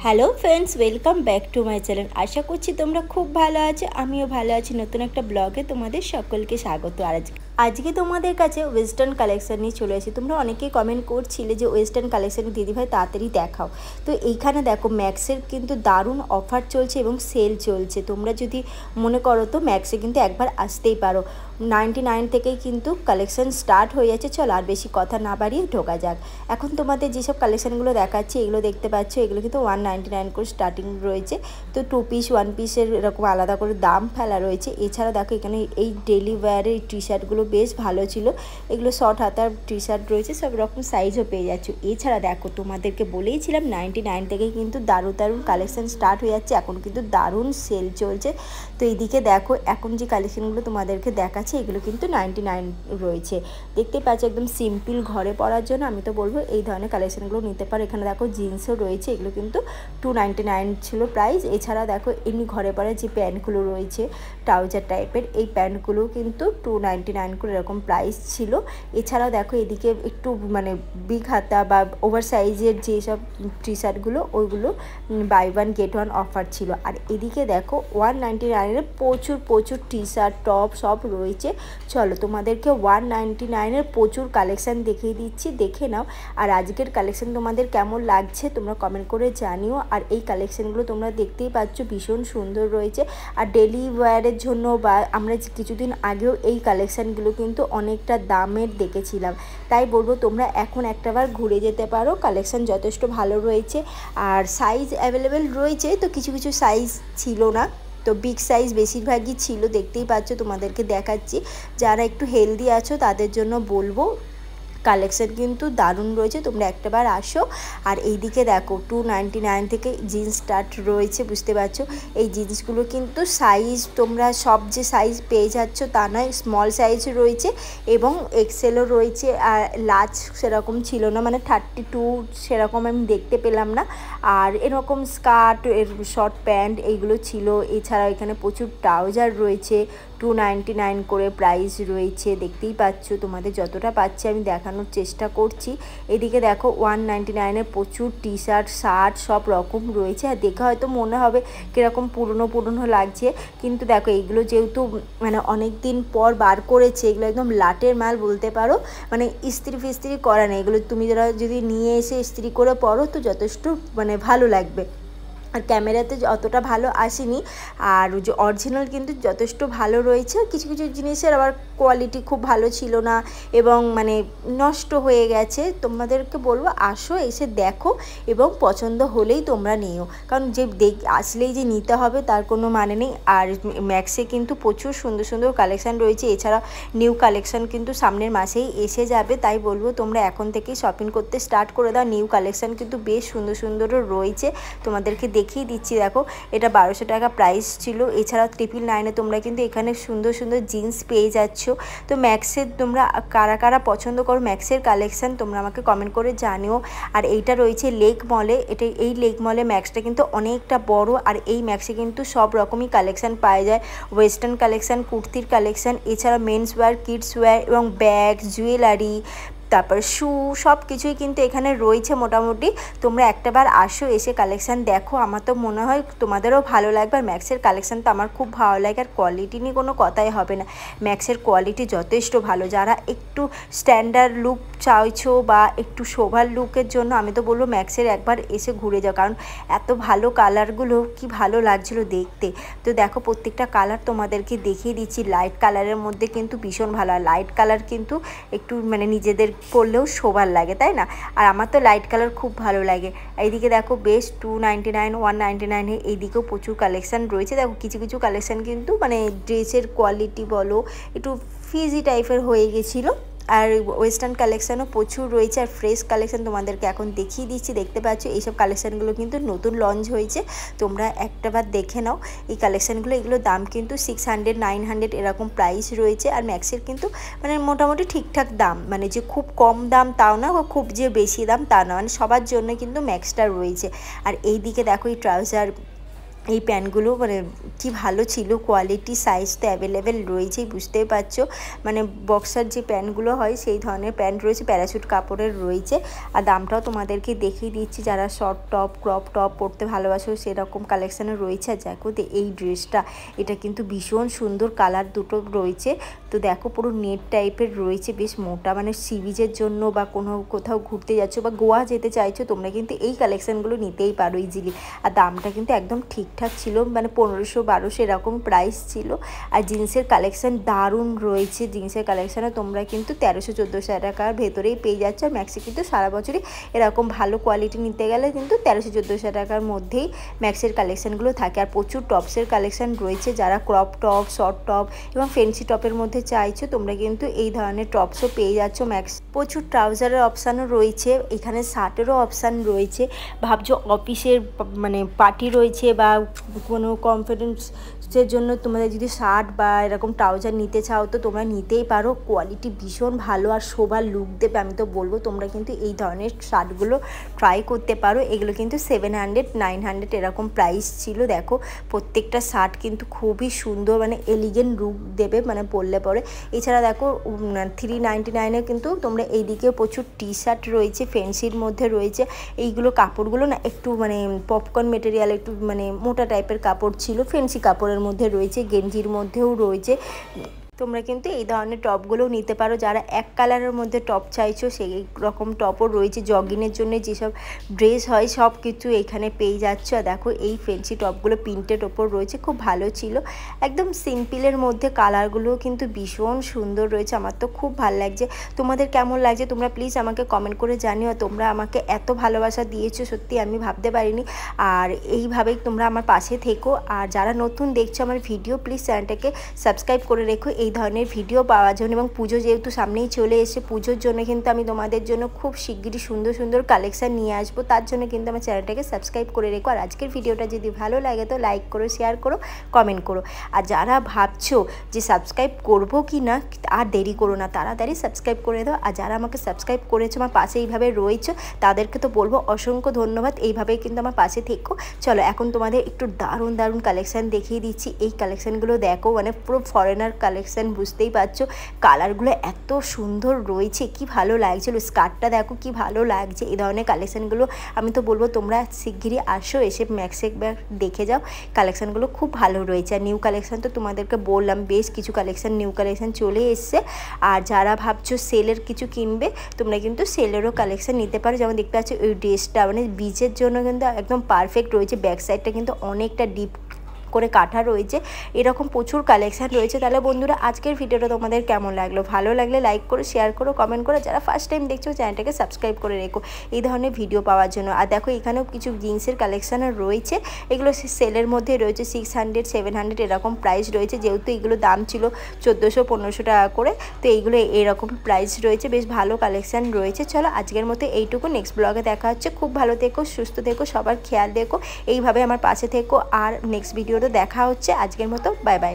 Hello friends, welcome back to my channel. আশা করছি তোমরা খুব ভালো আছো, আমিও ভালো আছি। নতুন একটা ব্লগে তোমাদের সকলকে স্বাগত। আর আজকে তোমাদের কাছে ওয়েস্টার্ন কালেকশন নিয়ে চলে আসি। তোমরা অনেকেই কমেন্ট করছিলে যে ওয়েস্টার্ন কালেকশন দিদিভাই তাড়াতাড়ি দেখাও। তো এইখানে দেখো ম্যাক্সের কিন্তু দারুণ অফার চলছে এবং সেল চলছে। তোমরা যদি মনে করো তো ম্যাক্সে কিন্তু একবার আসতেই পারো। 99 থেকেই কিন্তু কালেকশন স্টার্ট হয়ে যাচ্ছে। চলো আর বেশি কথা না বাড়িয়ে ঢোকা যাক। এখন তোমাদের যেসব কালেকশানগুলো দেখাচ্ছি এগুলো দেখতে পাচ্ছ, এগুলো কিন্তু 199 করে স্টার্টিং রয়েছে। তো 2 পিস 1 পিসের এরকম আলাদা করে দাম ফেলা রয়েছে। এছাড়া দেখো এখানে এই ডেলি ওয়্যারের টি শার্টগুলো বেশ ভালো ছিল। এগুলো শর্ট হাতার টি শার্ট রয়েছে, সব রকম সাইজও পেয়ে যাচ্ছ। এছাড়া দেখো তোমাদেরকে বলেইছিলাম 99 থেকেই কিন্তু দারুণ দারুণ কালেকশান স্টার্ট হয়ে যাচ্ছে। এখন কিন্তু দারুণ সেল চলছে। তো এইদিকে দেখো এখন যে কালেকশানগুলো তোমাদেরকে দেখাচ্ছে এগুলো কিন্তু 99 রয়েছে। দেখতে পাচ্ছ একদম সিম্পল ঘরে পরার জন্য আমি তো বলবো এই ধরনের কালেকশানগুলো নিতে পারো। এখানে দেখো জিন্সও রয়েছে, এগুলো কিন্তু 299 ছিল প্রাইস। এছাড়া দেখো এমনি ঘরে পরার যে প্যান্টগুলো রয়েছে ট্রাউজার টাইপের, এই প্যান্টগুলো কিন্তু 299 করে এরকম প্রাইস ছিল। এছাড়াও দেখো এদিকে একটু মানে বিগ হাতা বা ওভার সাইজের যেসব টি শার্টগুলো ওইগুলো buy one get one offer ছিল। আর এদিকে দেখো 199-এর প্রচুর টি শার্ট টপ সব রয়েছে। চলো তোমাদেরকে 199-এর প্রচুর কালেকশান দেখিয়ে দিচ্ছি, দেখে নাও। আর আজকের কালেকশান তোমাদের কেমন লাগছে তোমরা কমেন্ট করে জানিও। আর এই কালেকশানগুলো তোমরা দেখতেই পাচ্ছ ভীষণ সুন্দর রয়েছে। আর ডেলি ওয়্যারের জন্য বা আমরা কিছুদিন আগেও এই কালেকশানগুলো কিন্তু অনেকটা দামের দেখেছিলাম। তাই বলবো তোমরা এখন একটাবার ঘুরে যেতে পারো, কালেকশান যথেষ্ট ভালো রয়েছে। আর সাইজ অ্যাভেলেবেল রয়েছে, তো কিছু কিছু সাইজ ছিল না, তো বিগ সাইজ বেশিরভাগই ছিল। দেখতেই পাচ্ছ তোমাদেরকে দেখাচ্ছি। যারা একটু হেলদি আছো তাদের জন্য বলবো কালেকশান কিন্তু দারুণ রয়েছে, তোমরা একটাবার আসো। আর এইদিকে দেখো 299 থেকে জিন্স স্টার্ট রয়েছে, বুঝতে পারছো। এই জিন্সগুলো কিন্তু সাইজ তোমরা সব যে সাইজ পেয়ে যাচ্ছ তা নয়, স্মল সাইজ রয়েছে এবং এক্সেলও রয়েছে। আর লার্জ সেরকম ছিল না, মানে 32 সেরকম আমি দেখতে পেলাম না। আর এরকম স্কার্ট এর শর্ট প্যান্ট এইগুলো ছিল। এছাড়াও এখানে প্রচুর ট্রাউজার রয়েছে, 299 করে প্রাইস রয়েছে। দেখতেই পাচ্ছ, তোমাদের যতটা পাচ্ছি আমি দেখানোর চেষ্টা করছি। এদিকে দেখো 199-এর প্রচুর টি শার্ট শার্ট সব রকম রয়েছে। আর দেখে হয়তো মনে হবে কীরকম পুরনো লাগছে, কিন্তু দেখো এইগুলো যেহেতু মানে অনেক দিন পর বার করেছে, এগুলো একদম লাটের মাল বলতে পারো। মানে ইস্ত্রি ফিস্ত্রি করা নেই, এগুলো তুমি যারা যদি নিয়ে এসে ইস্ত্রি করে পরো তো যথেষ্ট মানে ভালো লাগবে। আর ক্যামেরাতে অতটা ভালো আসেনি। আর যে অরিজিনাল কিন্তু যথেষ্ট ভালো রয়েছে। কিছু কিছু জিনিসের আবার কোয়ালিটি খুব ভালো ছিল না এবং মানে নষ্ট হয়ে গেছে। তোমাদেরকে বলবো আসো, এসে দেখো এবং পছন্দ হলেই তোমরা নিও, কারণ যে আসলেই যে নিতে হবে তার কোনো মানে নেই। আর ম্যাক্সে কিন্তু প্রচুর সুন্দর সুন্দর কালেকশান রয়েছে। এছাড়া নিউ কালেকশান কিন্তু সামনের মাসেই এসে যাবে, তাই বলবো তোমরা এখন থেকেই শপিং করতে স্টার্ট করে দাও। নিউ কালেকশান কিন্তু বেশ সুন্দর সুন্দরও রয়েছে, তোমাদেরকে দেখিয়ে দিচ্ছি। দেখো এটা 1200 টাকা প্রাইস ছিল। এছাড়া 999-এ তোমরা কিন্তু এখানে সুন্দর সুন্দর জিন্স পেয়ে যাচ্ছ। তো ম্যাক্সের তোমরা কারা কারা পছন্দ করো ম্যাক্সের কালেকশান তোমরা আমাকে কমেন্ট করে জানিও। আর এইটা রয়েছে লেক মলে। এই লেক মলে ম্যাক্সটা কিন্তু অনেকটা বড়। আর এই ম্যাক্সে কিন্তু সব রকমই কালেকশান পাওয়া যায়, ওয়েস্টার্ন কালেকশান, কুর্তির কালেকশান, এছাড়া মেন্স ওয়্যার, কিডস ওয়্যার এবং ব্যাগ, জুয়েলারি, তারপর শু সব কিছুই কিন্তু এখানে রয়েছে মোটামুটি। তোমরা একটাবার আসো, এসে কালেকশান দেখো, আমার তো মনে হয় তোমাদেরও ভালো লাগবে। আর ম্যাক্সের কালেকশান তো আমার খুব ভালো লাগে। আর কোয়ালিটি নিয়ে কোনো কথাই হবে না, ম্যাক্সের কোয়ালিটি যথেষ্ট ভালো। যারা একটু স্ট্যান্ডার্ড লুক চাইছো বা একটু শোভার লুকের জন্য আমি তো বলবো ম্যাক্সের একবার এসে ঘুরে যাও, কারণ এত ভালো কালারগুলো কি ভালো লাগছিলো দেখতে। তো দেখো প্রত্যেকটা কালার তোমাদেরকে দেখিয়ে দিচ্ছি। লাইট কালারের মধ্যে কিন্তু ভীষণ ভালো। আর লাইট কালার কিন্তু একটু মানে নিজেদের পরলেও শোবার লাগে, তাই না? আর আমার তো লাইট কালার খুব ভালো লাগে। এইদিকে দেখো বেশ 299 199-এ এইদিকেও প্রচুর কালেকশান রয়েছে। দেখো কিছু কিছু কালেকশান কিন্তু মানে ড্রেসের কোয়ালিটি বলো একটু ফিজি টাইপের হয়ে গেছিলো। আর ওয়েস্টার্ন কালেকশানও প্রচুর রয়েছে। আর ফ্রেশ কালেকশান তোমাদেরকে এখন দেখিয়ে দিচ্ছি, দেখতে পাচ্ছ এইসব কালেকশানগুলো কিন্তু নতুন লঞ্চ হয়েছে, তোমরা একটাবার দেখে নাও এই কালেকশানগুলো। এগুলোর দাম কিন্তু 600 900 এরকম প্রাইস রয়েছে। আর ম্যাক্সের কিন্তু মানে মোটামুটি ঠিকঠাক দাম, মানে যে খুব কম দাম তাও না, খুব যে বেশি দাম তা না, মানে সবার জন্য কিন্তু ম্যাক্সটা রয়েছে। আর এই দিকে দেখো এই ট্রাউজার এই প্যান্টগুলো মানে কি ভালো ছিল, কোয়ালিটি সাইজ তো অ্যাভেলেবেল রয়েছেই, বুঝতেই পারছো। মানে বক্সার যে প্যান্টগুলো হয় সেই ধরনের প্যান্ট রয়েছে, প্যারাশুট কাপড়ের রয়েছে। আর দামটাও তোমাদেরকে দেখিয়ে দিচ্ছি, যারা শর্ট টপ ক্রপ টপ পরতে ভালোবাসো সেরকম কালেকশানে রয়েছে। আর দেখো এই ড্রেসটা, এটা কিন্তু ভীষণ সুন্দর, কালার দুটো রয়েছে। তো দেখো পুরো নেট টাইপের রয়েছে, বেশ মোটা, মানে সি বিচের জন্য বা কোথাও ঘুরতে যাচ্ছ বা গোয়া যেতে চাইছো তোমরা কিন্তু এই কালেকশানগুলো নিতেই পারো ইজিলি। আর দামটা কিন্তু একদম ঠিকঠাক ছিল, মানে 1500-1200 এরকম প্রাইস ছিল। আর জিন্সের কালেকশান দারুণ রয়েছে, জিন্সের কালেকশানে তোমরা কিন্তু 1300-1400 টাকার ভেতরেই পেয়ে যাচ্ছ। আর ম্যাক্সি কিন্তু সারা বছরই এরকম ভালো কোয়ালিটি নিতে গেলে কিন্তু 1300-1400 টাকার মধ্যেই ম্যাক্সের কালেকশানগুলো থাকে। আর প্রচুর টপসের কালেকশান রয়েছে, যারা ক্রপ টপ, শর্ট টপ এবং ফ্যান্সি টপের মধ্যে চাইছো তোমরা কিন্তু এই ধরনের টপসও পেয়ে যাচ্ছ ম্যাক্স। প্রচুর ট্রাউজারের অপশানও রয়েছে, এখানে শার্টেরও অপশান রয়েছে। ভাবছো অফিসের মানে পার্টি রয়েছে বা কোনো কনফারেন্সের জন্য তোমাদের যদি শার্ট বা এরকম ট্রাউজার নিতে চাও তো তোমরা নিতেই পারো, কোয়ালিটি ভীষণ ভালো আর শোভার লুক দেবে। আমি তো বলবো তোমরা কিন্তু এই ধরনের শার্টগুলো ট্রাই করতে পারো। এগুলো কিন্তু 700-900 এরকম প্রাইস ছিল। দেখো প্রত্যেকটা শার্ট কিন্তু খুবই সুন্দর, মানে এলিগেন্ট লুক দেবে মানে পরলে পরে। এছাড়া দেখো 399-এ কিন্তু তোমরা এইদিকে প্রচুর টি শার্ট রয়েছে, ফ্যান্সির মধ্যে রয়েছে। এইগুলো কাপড়গুলো না একটু মানে পপকর্ন মেটেরিয়াল, একটু মানে মোটা টাইপের কাপড় ছিল, ফ্যান্সি কাপড়ের মধ্যে রয়েছে, গেঞ্জির মধ্যেও রয়েছে। তোমরা কিন্তু এই ধরনের টপগুলোও নিতে পারো। যারা এক কালারের মধ্যে টপ চাইছো সেই রকম টপও রয়েছে, জগিংয়ের জন্য যেসব ড্রেস হয় সব কিছু এখানে পেয়ে যাচ্ছ। আর দেখো এই ফ্যান্সি টপগুলো প্রিন্টেড ওপর রয়েছে, খুব ভালো ছিল, একদম সিম্পলের মধ্যে। কালারগুলোও কিন্তু ভীষণ সুন্দর রয়েছে, আমার তো খুব ভালো লাগছে। তোমাদের কেমন লাগছে তোমরা প্লিজ আমাকে কমেন্ট করে জানিও। তোমরা আমাকে এত ভালোবাসা দিয়েছো, সত্যি আমি ভাবতে পারিনি। আর এইভাবেই তোমরা আমার পাশে থেকো। আর যারা নতুন দেখছো আমার ভিডিও, প্লিজ চ্যানেলটাকে সাবস্ক্রাইব করে রেখো এই ধরনের ভিডিও পাওয়ার জন্য। এবং পুজো যেহেতু সামনেই চলে এসে, পুজোর জন্য কিন্তু আমি তোমাদের জন্য খুব শিগগিরই সুন্দর সুন্দর কালেকশান নিয়ে আসবো, তার জন্য কিন্তু আমার চ্যানেলটাকে সাবস্ক্রাইব করে রেখো। আর আজকের ভিডিওটা যদি ভালো লাগে তো লাইক করো, শেয়ার করো, কমেন্ট করো। আর যারা ভাবছো যে সাবস্ক্রাইব করবো কি না, আর দেরি করো না, তাড়াতাড়ি সাবস্ক্রাইব করে দাও। আর যারা আমাকে সাবস্ক্রাইব করেছো, আমার পাশে এইভাবে রয়েছে, তাদেরকে তো বলবো অসংখ্য ধন্যবাদ। এইভাবেই কিন্তু আমার পাশে থেকো। চলো এখন তোমাদের একটু দারুণ দারুণ কালেকশান দেখিয়ে দিচ্ছি। এই কালেকশানগুলো দেখো, মানে পুরো ফরেনার কালেকশান, বুঝতেই পারছো। কালারগুলো এত সুন্দর রয়েছে, কি ভালো লাগছিল। স্কার্টটা দেখো কি ভালো লাগছে। এই ধরনের কালেকশানগুলো আমি তো বলবো তোমরা শিগগিরই আসো, এসে ম্যাক্সে একবার দেখে যাও। কালেকশানগুলো খুব ভালো রয়েছে। আর নিউ কালেকশান তো তোমাদেরকে বললাম, বেশ কিছু কালেকশান নিউ কালেকশান চলে এসছে। আর যারা ভাবছো সেলের কিছু কিনবে, তোমরা কিন্তু সেলেরও কালেকশান নিতে পারো। যেমন দেখতে পাচ্ছ ওই ড্রেসটা মানে বিচের জন্য কিন্তু একদম পারফেক্ট রয়েছে। ব্যাক সাইডটা কিন্তু অনেকটা ডিপ করে কাটা রয়েছে, এরকম প্রচুর কালেকশান রয়েছে। তাহলে বন্ধুরা আজকের ভিডিওটা তোমাদের কেমন লাগলো, ভালো লাগলে লাইক করো, শেয়ার করো, কমেন্ট করো। যারা ফার্স্ট টাইম দেখছো চ্যানেলটাকে সাবস্ক্রাইব করে রেখো এই ধরনের ভিডিও পাওয়ার জন্য। আর দেখো এখানেও কিছু জিন্সের কালেকশান রয়েছে, এগুলো সেলের মধ্যে রয়েছে। 600-700 এরকম প্রাইস রয়েছে, যেহেতু এগুলো দাম ছিল 1400-1500 টাকা করে, তো এইগুলো এরকম প্রাইস রয়েছে, বেশ ভালো কালেকশান রয়েছে। চলো আজকের মতো এইটুকু, নেক্সট ব্লগে দেখা হচ্ছে। খুব ভালো থেকো, সুস্থ থেকো, সবার খেয়াল রেখো, এইভাবে আমার পাশে থেকো। আর নেক্সট ভিডিও দেখা হচ্ছে। আজকের মতো বাই বাই।